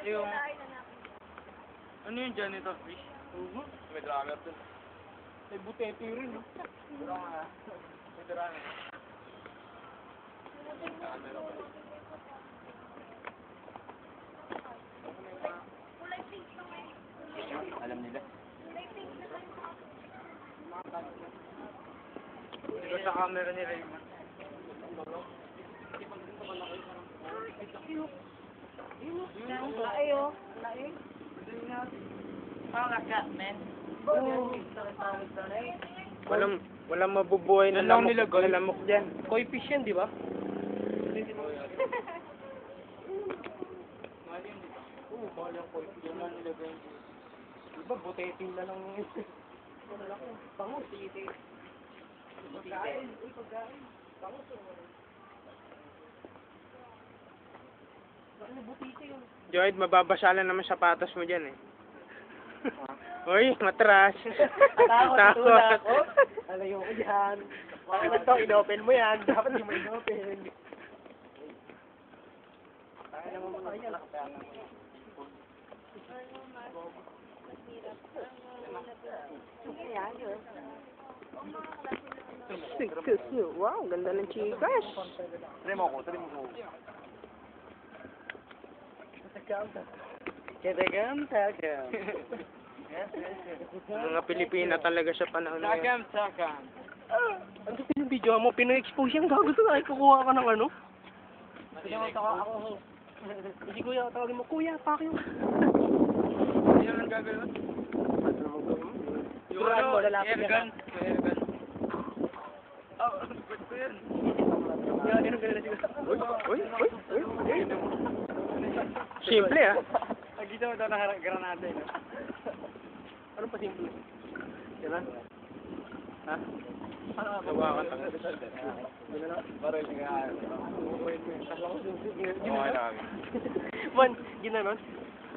Yung... Ano yung janitor fish? May drummer dun. May butete rin, no? May drummer. Camera pa rin. Alam nila. Dito sa camera ni Raymond. Ayo. Walang mabubuhay na lamok dyan. Koi fish yan, di ba? Oo, bala ko. Yan lang nilagay. Diba, buteting na lang yun. Bango, titi. Pagkain. Uy, pagkain. Bango to. Bakit na butite yun? Joyd, mababasyalan naman sapatos mo dyan eh. Uy, matras. Takot. Oh, alayo ko dyan. Bakit ba ito? In-open mo yan. Dapat hindi mo in-open. Kaya naman mo na yan. Wow, ganda ng chikas. Try mo ko. Tagam. Mga Pilipina talaga sa panahon na yan. Tagam. Ano yung video mo? Pina-expose yan. Gusto na kukuha ka ng ano? Hindi kuya, tawagin mo. Kuya, pakyo. Hindi naman gagawin. Yung Turuan mo, lalapit airgun. ka. Airgun. Oh, ba't ko yun? Ganun na siguro. Uy. Simple ah. Nagkita mo daw ng granada yun. Anong pa simple? Diba? Ha? Gawa ka tanga. Baril nga. Okay na kami. Man, ginanon.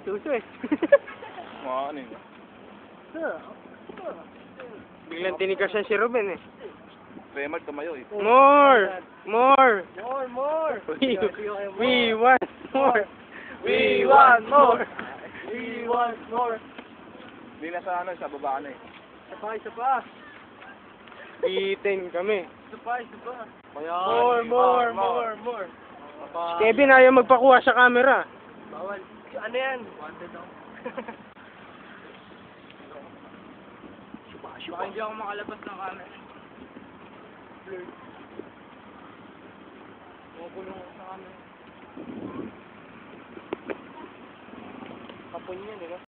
Suso eh. Mga ano yun. Biglang tinikasan si Ruben eh. Remart tumayo eh. More! More! We want more! We want more! We want more! Hindi na sa ano, sa baba na eh. Isa pa. Bitin kami. Isa pa. Kaya, More! Si Kevin ayaw magpakuha sa camera. Bawal. Ano yan? Wanted daw. Baka hindi ako makalabas ng camera. Makulong ako sa camera. Kapon yan, di ba?